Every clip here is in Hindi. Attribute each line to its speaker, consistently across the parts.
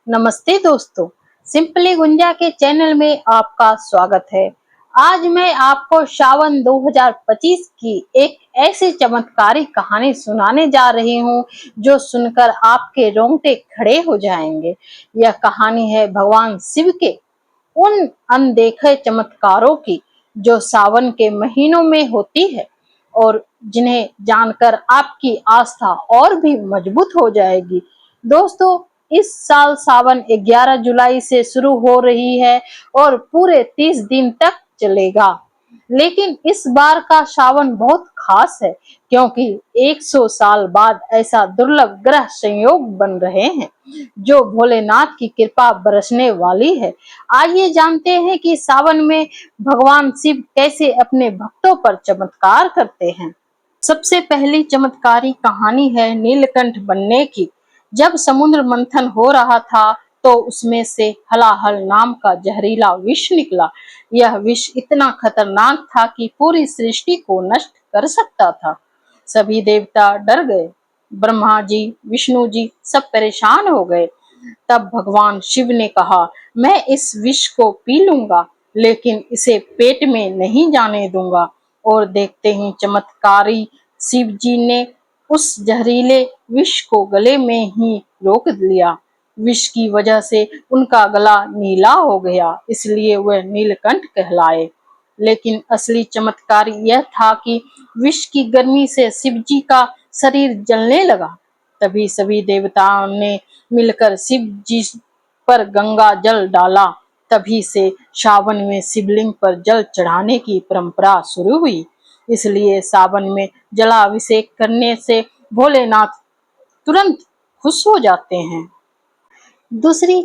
Speaker 1: नमस्ते दोस्तों, सिंपली गुंजा के चैनल में आपका स्वागत है। आज मैं आपको सावन 2025 की एक ऐसी चमत्कारी कहानी सुनाने जा रही हूँ जो सुनकर आपके रोंगटे खड़े हो जाएंगे। यह कहानी है भगवान शिव के उन अनदेखे चमत्कारों की जो सावन के महीनों में होती है और जिन्हें जानकर आपकी आस्था और भी मजबूत हो जाएगी। दोस्तों, इस साल सावन 11 जुलाई से शुरू हो रही है और पूरे 30 दिन तक चलेगा। लेकिन इस बार का सावन बहुत खास है क्योंकि 100 साल बाद ऐसा दुर्लभ ग्रह संयोग बन रहे हैं जो भोलेनाथ की कृपा बरसने वाली है। आइए जानते हैं कि सावन में भगवान शिव कैसे अपने भक्तों पर चमत्कार करते हैं। सबसे पहली चमत्कारी कहानी है नीलकंठ बनने की। जब समुद्र मंथन हो रहा था तो उसमें से हलाहल नाम का जहरीला विष निकला। यह विष इतना खतरनाक था कि पूरी सृष्टि को नष्ट कर सकता था। सभी देवता डर गए। ब्रह्मा जी, विष्णु जी सब परेशान हो गए। तब भगवान शिव ने कहा, मैं इस विष को पी लूंगा लेकिन इसे पेट में नहीं जाने दूंगा। और देखते ही चमत्कारी शिव जी ने उस जहरीले विष को गले में ही रोक लिया। विष की वजह से उनका गला नीला हो गया, इसलिए वह नीलकंठ कहलाए। लेकिन असली चमत्कार यह था कि विष की गर्मी से शिव जी का शरीर जलने लगा। तभी सभी देवताओं ने मिलकर शिव जी पर गंगा जल डाला। तभी से सावन में शिवलिंग पर जल चढ़ाने की परंपरा शुरू हुई। इसलिए सावन में जलाभिषेक करने से भोलेनाथ तुरंत खुश हो जाते हैं। दूसरी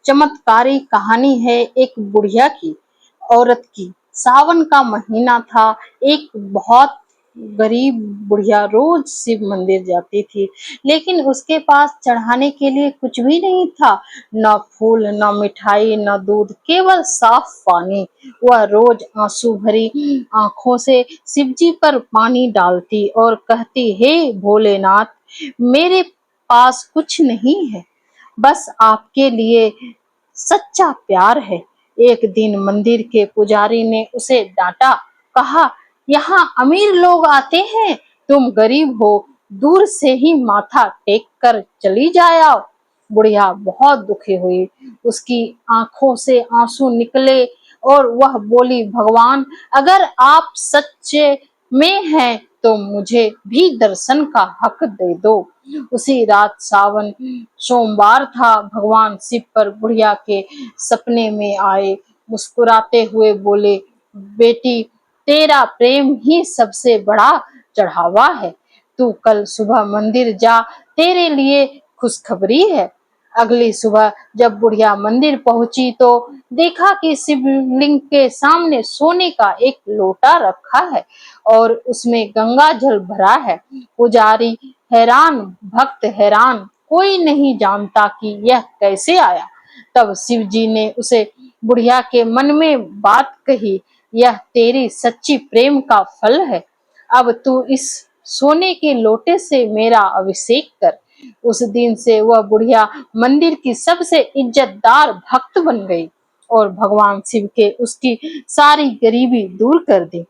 Speaker 1: चमत्कारी कहानी है एक बुढ़िया की, औरत की। सावन का महीना था। एक बहुत गरीब बुढ़िया रोज शिव मंदिर जाती थी, लेकिन उसके पास चढ़ाने के लिए कुछ भी नहीं था। न फूल, न मिठाई, न दूध, केवल साफ पानी। वह रोज आंसू भरी आंखों से शिव जी पर पानी डालती और कहती, हे भोलेनाथ, मेरे पास कुछ नहीं है, बस आपके लिए सच्चा प्यार है। एक दिन मंदिर के पुजारी ने उसे डांटा, कहा, यहाँ अमीर लोग आते हैं, तुम गरीब हो, दूर से ही माथा टेक कर चली जाओ। बुढ़िया बहुत दुखी हुई। उसकी आंखों से आंसू निकले और वह बोली, भगवान, अगर आप सच्चे में हैं तो मुझे भी दर्शन का हक दे दो। उसी रात सावन सोमवार था। भगवान शिव पर बुढ़िया के सपने में आए। मुस्कुराते हुए बोले, बेटी, तेरा प्रेम ही सबसे बड़ा चढ़ावा है। तू कल सुबह मंदिर जा, तेरे लिए खुशखबरी है। अगली सुबह जब बुढ़िया मंदिर पहुंची तो देखा कि शिवलिंग के सामने सोने का एक लोटा रखा है और उसमें गंगा जल भरा है। पुजारी हैरान, भक्त हैरान, कोई नहीं जानता कि यह कैसे आया। तब शिव जी ने उसे बुढ़िया के मन में बात कही, यह तेरी सच्ची प्रेम का फल है। अब तू इस सोने के लोटे से मेरा अभिषेक कर। उस दिन से वह बुढ़िया मंदिर की सबसे इज्जतदार भक्त बन गई और भगवान शिव के उसकी सारी गरीबी दूर कर दी।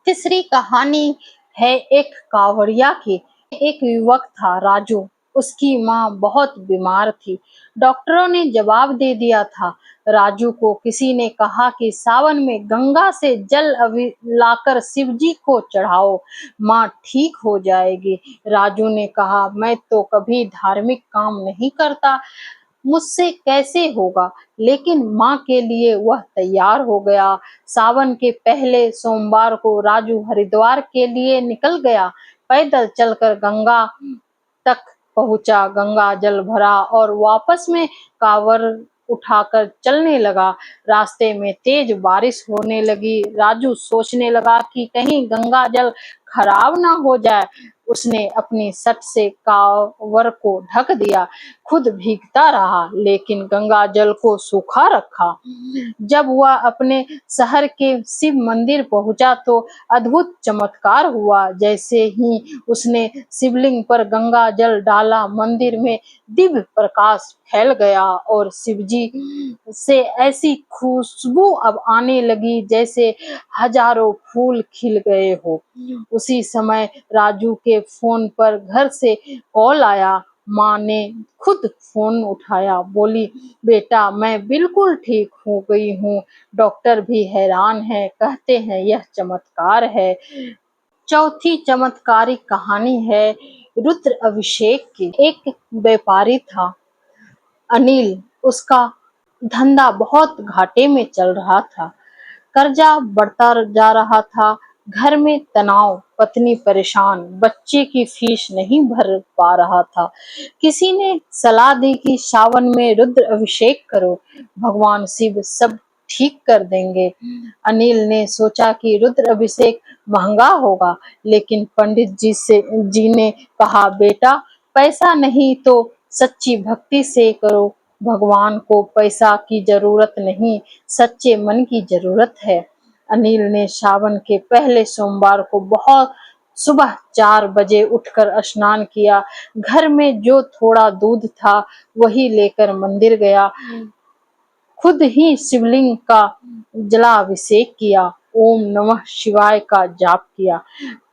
Speaker 1: तीसरी कहानी है एक कांवड़िया की। एक युवक था राजू। उसकी माँ बहुत बीमार थी। डॉक्टरों ने जवाब दे दिया था। राजू को किसी ने कहा कि सावन में गंगा से जल लाकर शिव जी को चढ़ाओ, माँ ठीक हो जाएगी। राजू ने कहा, मैं तो कभी धार्मिक काम नहीं करता, मुझसे कैसे होगा। लेकिन माँ के लिए वह तैयार हो गया। सावन के पहले सोमवार को राजू हरिद्वार के लिए निकल गया। पैदल चलकर गंगा तक पहुंचा, गंगा जल भरा और वापस में कांवर उठाकर चलने लगा। रास्ते में तेज बारिश होने लगी। राजू सोचने लगा कि कहीं गंगा जल खराब ना हो जाए। उसने अपनी शर्ट से कांवर को ढक दिया, खुद भीगता रहा लेकिन गंगा जल को सूखा रखा। जब वह अपने शहर के शिव मंदिर पहुंचा तो अद्भुत चमत्कार हुआ। जैसे ही उसने शिवलिंग पर गंगा जल डाला, मंदिर में दिव्य प्रकाश फैल गया और शिवजी से ऐसी खुशबू अब आने लगी जैसे हजारों फूल खिल गए हो। उसी समय राजू के फोन पर घर से कॉल आया। माँ ने खुद फोन उठाया, बोली, बेटा मैं बिल्कुल ठीक हो गई हूँ, डॉक्टर भी हैरान है, कहते हैं यह चमत्कार है। चौथी चमत्कारी कहानी है रुद्र अभिषेक की। एक व्यापारी था अनिल, उसका धंधा बहुत घाटे में चल रहा था। कर्जा बढ़ता जा रहा था, घर में तनाव, पत्नी परेशान, बच्चे की फीस नहीं भर पा रहा था। किसी ने सलाह दी कि सावन में रुद्र अभिषेक करो, भगवान शिव सब ठीक कर देंगे। अनिल ने सोचा कि रुद्र अभिषेक महंगा होगा, लेकिन पंडित जी ने कहा, बेटा पैसा नहीं तो सच्ची भक्ति से करो, भगवान को पैसा की जरूरत नहीं, सच्चे मन की जरूरत है। अनिल ने सावन के पहले सोमवार को बहुत सुबह 4 बजे उठकर स्नान किया। घर में जो थोड़ा दूध था वही लेकर मंदिर गया। खुद ही शिवलिंग का जलाभिषेक किया, ओम नमः शिवाय का जाप किया।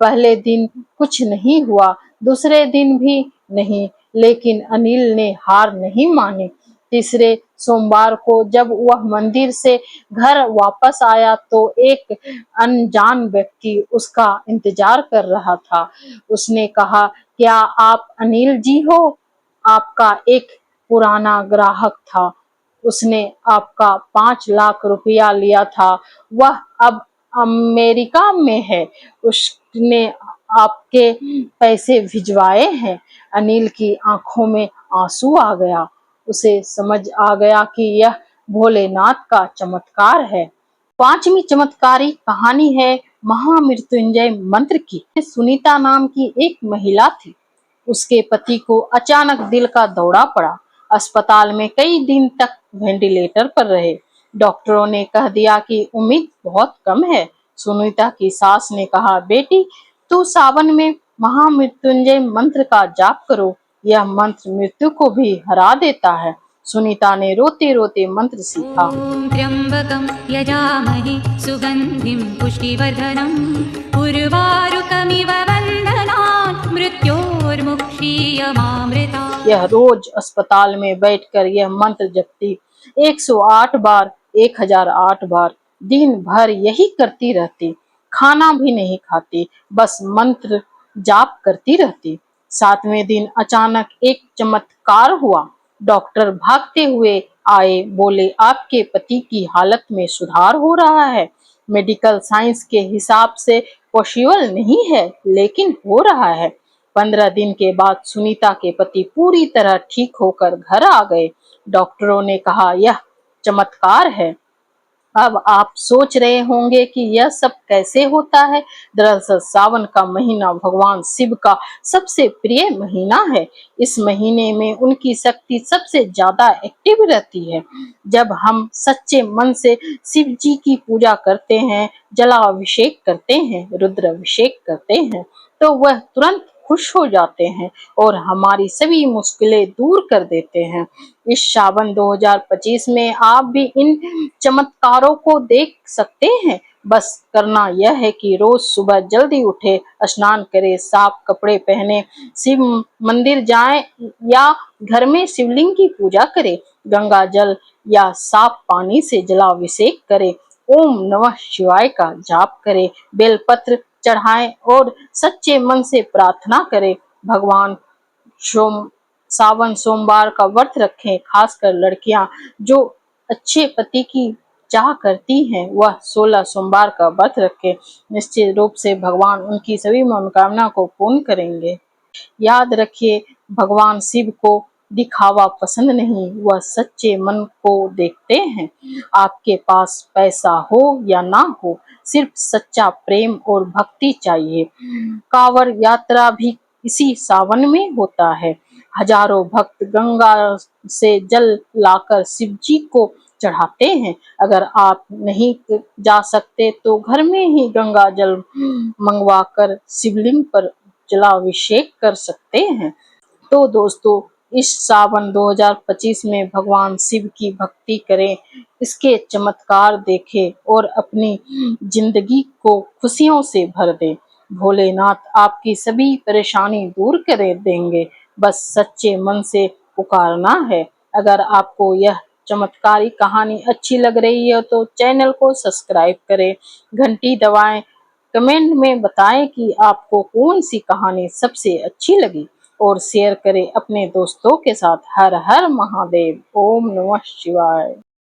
Speaker 1: पहले दिन कुछ नहीं हुआ, दूसरे दिन भी नहीं, लेकिन अनिल ने हार नहीं मानी। तीसरे सोमवार को जब वह मंदिर से घर वापस आया तो एक अनजान व्यक्ति उसका इंतजार कर रहा था। उसने कहा, क्या आप अनिल जी हो? आपका एक पुराना ग्राहक था, उसने आपका 5 लाख रुपया लिया था, वह अब अमेरिका में है, उसने आपके पैसे भिजवाए हैं। अनिल की आंखों में आंसू आ गया, उसे समझ आ गया कि यह भोलेनाथ का चमत्कार है। पांचवी चमत्कारी कहानी है महामृत्युंजय मंत्र की। सुनीता नाम की एक महिला थी, उसके पति को अचानक दिल का दौरा पड़ा। अस्पताल में कई दिन तक वेंटिलेटर पर रहे। डॉक्टरों ने कह दिया कि उम्मीद बहुत कम है। सुनीता की सास ने कहा, बेटी तू सावन में महामृत्युंजय मंत्र का जाप करो, यह मंत्र मृत्यु को भी हरा देता है। सुनीता ने रोते रोते मंत्र सीखा।
Speaker 2: ओम त्र्यंबकं यजामहे सुगंधिं पुष्टिवर्धनम् उर्वारुकमिव बन्धनान् मृत्योर्मुक्षीयमामृतात्।
Speaker 1: यह रोज अस्पताल में बैठकर यह मंत्र जपती, 108 बार, 1008 बार, दिन भर यही करती रहती। खाना भी नहीं खाती, बस मंत्र जाप करती रहती। 7वें दिन अचानक एक चमत्कार हुआ। डॉक्टर भागते हुए आए, बोले, आपके पति की हालत में सुधार हो रहा है। मेडिकल साइंस के हिसाब से पॉसिबल नहीं है, लेकिन हो रहा है। 15 दिन के बाद सुनीता के पति पूरी तरह ठीक होकर घर आ गए। डॉक्टरों ने कहा, यह चमत्कार है। अब आप सोच रहे होंगे कि यह सब कैसे होता है। दरअसल सावन का महीना भगवान शिव का सबसे प्रिय महीना है। इस महीने में उनकी शक्ति सबसे ज्यादा एक्टिव रहती है। जब हम सच्चे मन से शिव जी की पूजा करते हैं, जलाभिषेक करते हैं, रुद्राभिषेक करते हैं, तो वह तुरंत खुश हो जाते हैं और हमारी सभी मुश्किलें दूर कर देते हैं। इस सावन 2025 में आप भी इन चमत्कारों को देख सकते हैं। बस करना यह है कि रोज सुबह जल्दी उठे, स्नान करें, साफ कपड़े पहने, शिव मंदिर जाएं या घर में शिवलिंग की पूजा करें, गंगा जल या साफ पानी से जलाभिषेक करें, ओम नमः शिवाय का जाप करें, बेलपत्र चढ़ाएं और सच्चे मन से प्रार्थना करें। भगवान सावन सोमवार का व्रत रखें। खासकर लड़कियां जो अच्छे पति की चाह करती हैं, वह 16 सोमवार का व्रत रखें। निश्चित रूप से भगवान उनकी सभी मनोकामना को पूर्ण करेंगे। याद रखिए, भगवान शिव को दिखावा पसंद नहीं, वह सच्चे मन को देखते हैं। आपके पास पैसा हो या ना हो, सिर्फ सच्चा प्रेम और भक्ति चाहिए। कांवड़ यात्रा भी इसी सावन में होता है। हजारों भक्त गंगा से जल लाकर शिव जी को चढ़ाते हैं। अगर आप नहीं जा सकते तो घर में ही गंगा जल मंगवाकर शिवलिंग पर जलाभिषेक कर सकते हैं। तो दोस्तों, इस सावन 2025 में भगवान शिव की भक्ति करें, इसके चमत्कार देखें और अपनी जिंदगी को खुशियों से भर दें। भोलेनाथ आपकी सभी परेशानी दूर कर देंगे, बस सच्चे मन से पुकारना है। अगर आपको यह चमत्कारी कहानी अच्छी लग रही है तो चैनल को सब्सक्राइब करें, घंटी दबाएं, कमेंट में बताएं कि आपको कौन सी कहानी सबसे अच्छी लगी और शेयर करें अपने दोस्तों के साथ। हर हर महादेव। ओम नमः शिवाय।